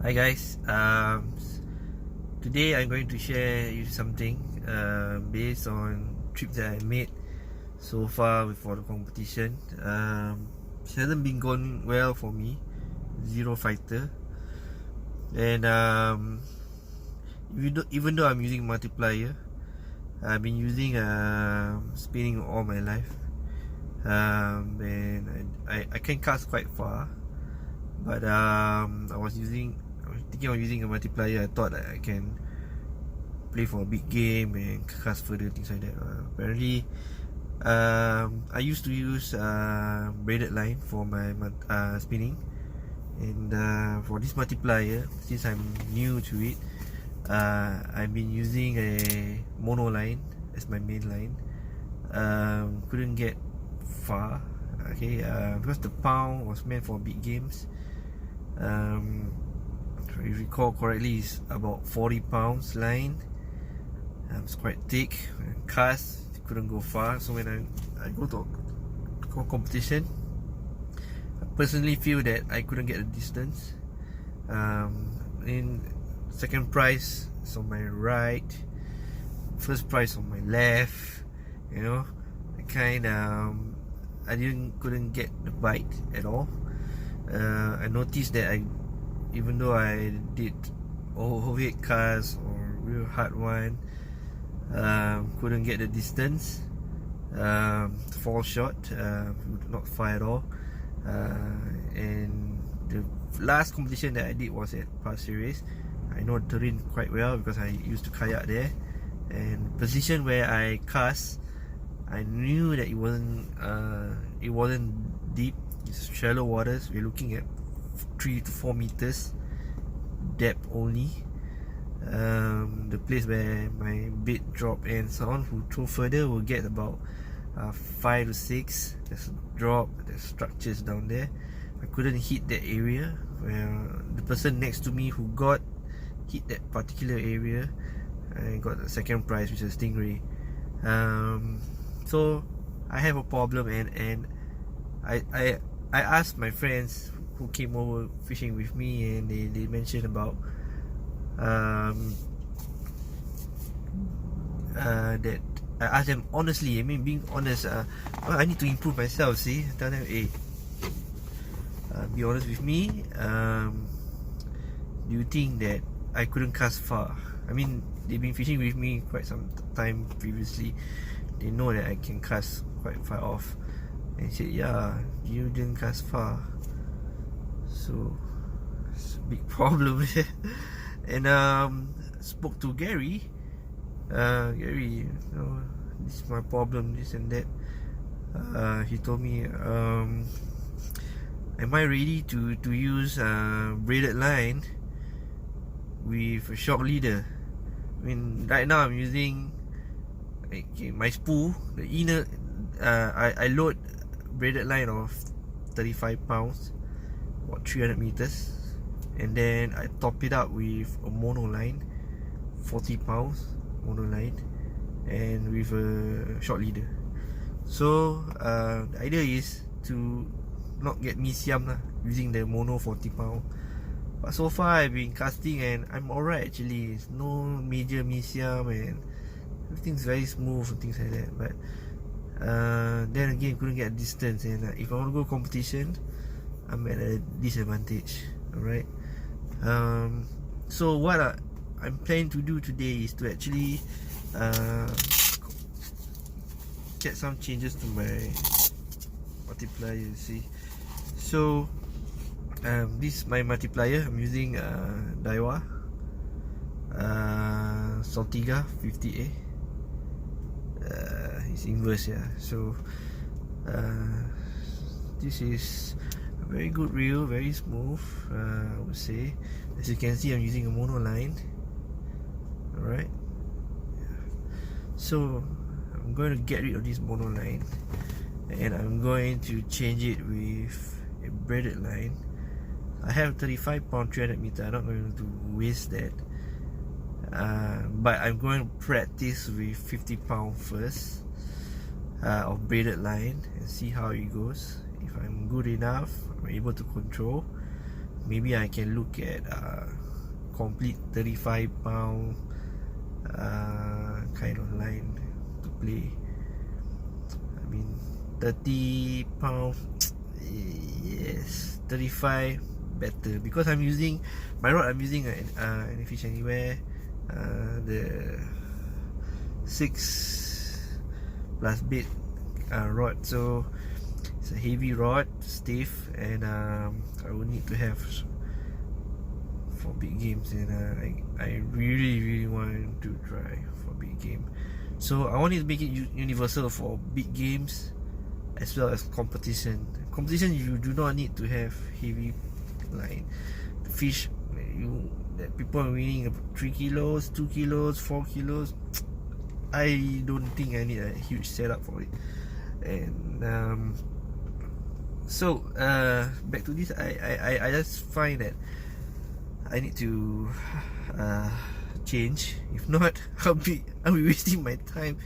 Hi guys, today I'm going to share you something based on trips that I made so far for the competition. It hasn't been going well for me, zero fighter, and even though I'm using multiplier, I've been using spinning all my life, and I can cast quite far, but I was thinking of using a multiplier. I thought that I can play for a big game and cast further, things like that. Apparently, I used to use braided line for my spinning, and for this multiplier, since I'm new to it, I've been using a mono line as my main line. Couldn't get far, okay, because the pound was meant for big games. If I recall correctly, it's about 40 pounds line. It's quite thick. Cast couldn't go far, so when I go to competition, I personally feel that I couldn't get the distance. In second prize is on my right, first prize on my left. You know, I couldn't get the bite at all. I noticed that even though I did overhead cast or real hard one, couldn't get the distance, fall short, not far at all. And the last competition that I did was at Pasir Ris. I know the terrain quite well because I used to kayak there, and position where I cast, I knew that it wasn't deep. It's shallow waters. We're looking at 3 to 4 meters depth only. The place where my bait drop ends on, who throw further will get about 5 to 6. There's a drop, there's structures down there. I couldn't hit that area. Where the person next to me who hit that particular area, I got the second prize, which is stingray. So I have a problem, and I asked my friends who came over fishing with me, and they mentioned about that I asked them honestly. I mean, being honest, I need to improve myself. See, tell them, hey, be honest with me. Do you think that I couldn't cast far? I mean, they've been fishing with me quite some time previously. They know that I can cast quite far off. And he said, yeah, you didn't cast far. So it's a big problem. And spoke to Gary. Gary, this is my problem, this and that. He told me, am I ready to use braided line with a shock leader? I mean, right now I'm using my spool, the inner. I load braided line of 35 pounds, about 300 meters, and then I top it up with a mono line, 40 pounds mono line, and with a short leader. So the idea is to not get misiam lah, using the mono 40 pound. But so far I've been casting and I'm alright actually. It's no major misiam and everything's very smooth and things like that. But then again, couldn't get a distance, and if I want to go competition, I'm at a disadvantage. Alright. So what I'm planning to do today is to actually get some changes to my multiplier. You see, so this is my multiplier. I'm using Daiwa Saltiga 50A. It's inverse, yeah. So this is a very good reel, very smooth, I would say. As you can see, I'm using a mono line. Alright, so I'm going to get rid of this mono line, and I'm going to change it with a braided line. I have 35 pound 300 meter. I'm not going to waste that, but I'm going to practice with 50 pound first of braided line and see how it goes. If I'm good enough, I'm able to control, maybe I can look at complete 35 pound kind of line to play. I mean 30 pound yes, 35 better, because I'm using my rod. I'm using an Fish Anywhere, the 6 plus bait rod, so it's a heavy rod, stiff, and I will need to have for big games, and I really want to try for big game. So I wanted to make it universal for big games as well as competition. Competition, you do not need to have heavy line. The fish that people are winning 3 kilos, 2 kilos, 4 kilos. I don't think I need a huge setup for it. And so back to this, I just find that I need to change. If not, I'll be wasting my time.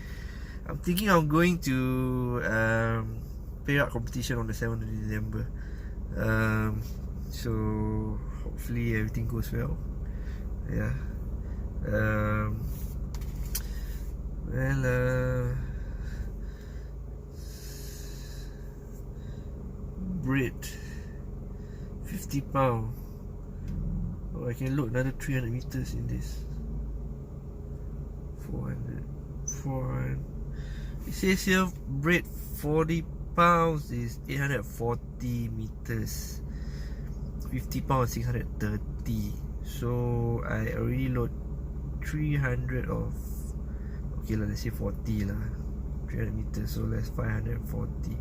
I'm thinking I'm going to play out competition on the 7th of December. So hopefully everything goes well. Yeah. Braid 50 pound. Oh, I can load another 300 meters in this. 400. It says here braid 40 pounds is 840 meters. 50 pounds 630. So I already load 300 of, okay lah, let's say 40 lah, 300 meters, so that's 540.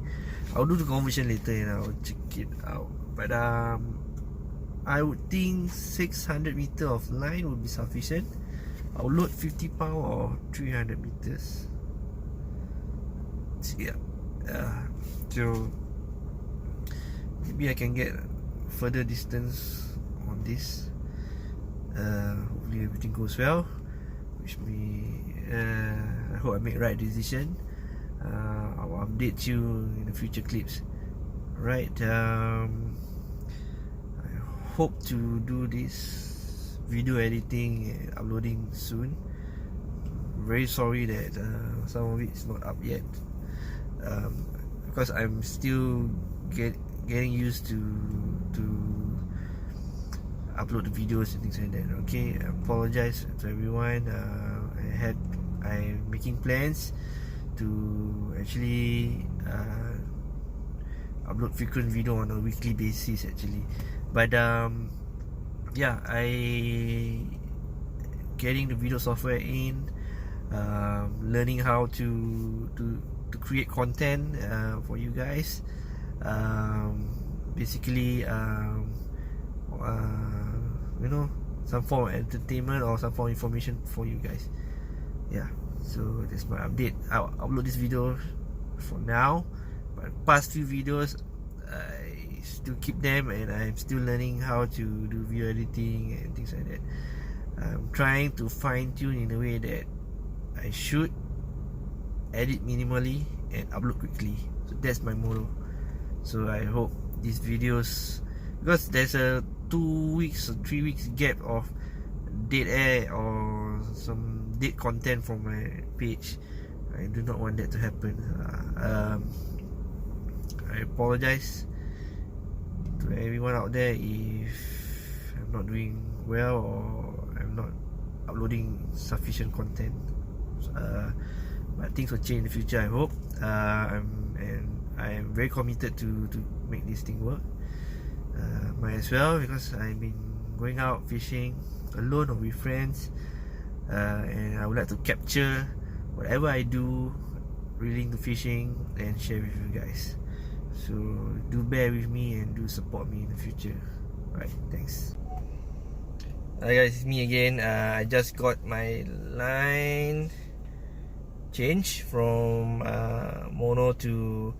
I'll do the conversion later and I'll check it out. But I would think 600 meter of line would be sufficient. I'll load 50 pound or 300 meters. Yeah. So maybe I can get further distance on this. Hopefully everything goes well. Wish me, I hope I make right decision. I'll update you in the future clips. Right. I hope to do this video editing and uploading soon. Very sorry that some of it is not up yet, because I'm still getting used to upload the videos and things like that. Okay, I apologize to everyone. I'm making plans to actually upload frequent video on a weekly basis actually. But yeah, I getting the video software in, learning how to create content for you guys. Basically you know, some form of entertainment or some form of information for you guys. Yeah, so that's my update. I'll upload this video for now, but past few videos I still keep them, and I'm still learning how to do video editing and things like that. I'm trying to fine tune in a way that I should edit minimally and upload quickly. So that's my motto. So I hope these videos, because there's a 2 weeks or 3 weeks gap of dead air or some dead content from my page. I do not want that to happen. I apologize to everyone out there if I'm not doing well or I'm not uploading sufficient content. But things will change in the future, I hope. I am very committed to make this thing work. Might as well, because I've been going out fishing alone or with friends, and I would like to capture whatever I do relating to fishing and share with you guys. So do bear with me and do support me in the future. Right, thanks. Hi guys, it's me again. I just got my line change from mono to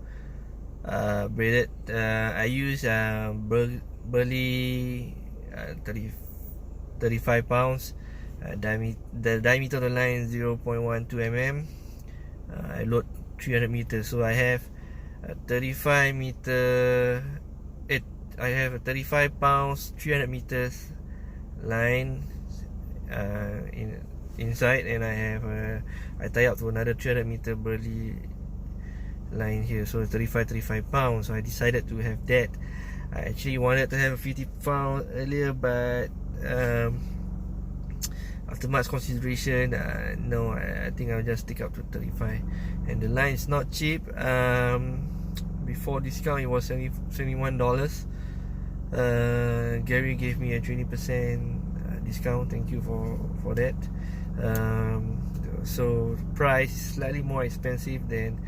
braided. I use berkley 35 pounds. The diameter of the line is 0.12 mm. I load 300 meters, so I have 35 meter I have a 35 pounds 300 meters line inside, and I tie up to another 300 meter burley line here, so 35 pounds. So I decided to have that. I actually wanted to have a 50 pound earlier, but after much consideration, no, I think I'll just stick up to 35. And the line is not cheap. Before discount it was $71. Gary gave me a 20% discount. Thank you for that. So price is slightly more expensive than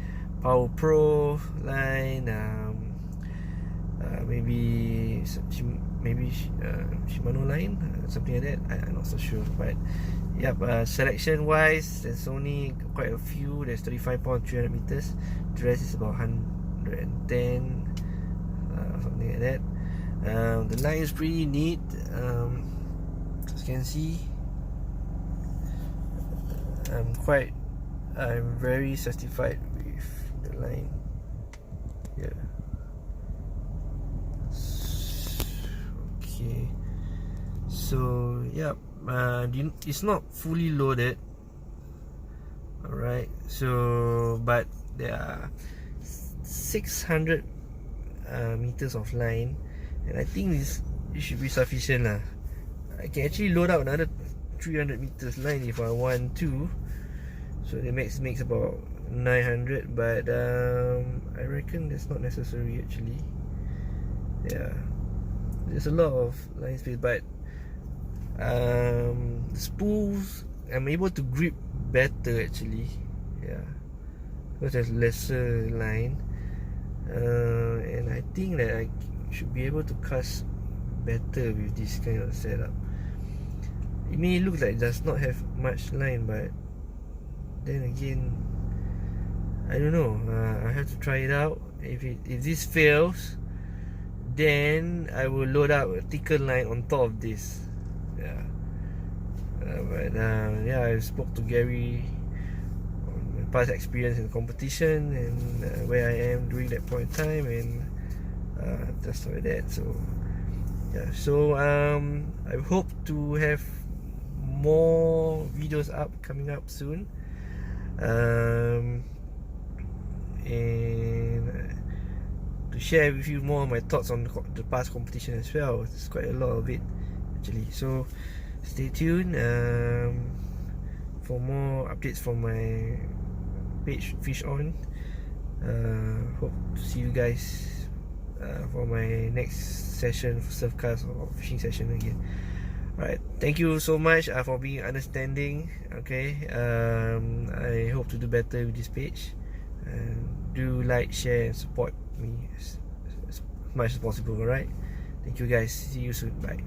Power Pro line. Maybe Shimano line, something like that. I'm not so sure, but yep. Selection wise, there's only quite a few. There's 35 pound 300 meters. The rest is about 110, something like that. The line is pretty neat. As you can see, I'm very satisfied with the line. Yeah. Okay. So yeah, it's not fully loaded. Alright. So, but there are 600 meters of line, and I think it should be sufficient lah. I can actually load up another 300 meters line if I want to. So the max makes about 900, but I reckon that's not necessary actually. Yeah, there's a lot of line space, but the spools I'm able to grip better actually. Yeah, because there's lesser line, and I think that I should be able to cast better with this kind of setup. It may look like it does not have much line, but then again, I don't know. I have to try it out. If this fails, then I will load up a thicker line on top of this. Yeah. Yeah, I spoke to Gary on my past experience in competition and where I am during that point in time, and just like that. So yeah. So I hope to have more videos coming up soon. And to share with you more of my thoughts on the past competition as well. There's quite a lot of it actually, so stay tuned for more updates from my page Fish On. Hope to see you guys for my next session for surfcast or fishing session again. Alright, thank you so much for being understanding. Okay, I hope to do better with this page. Do like, share, and support me as much as possible. Alright, thank you guys. See you soon. Bye.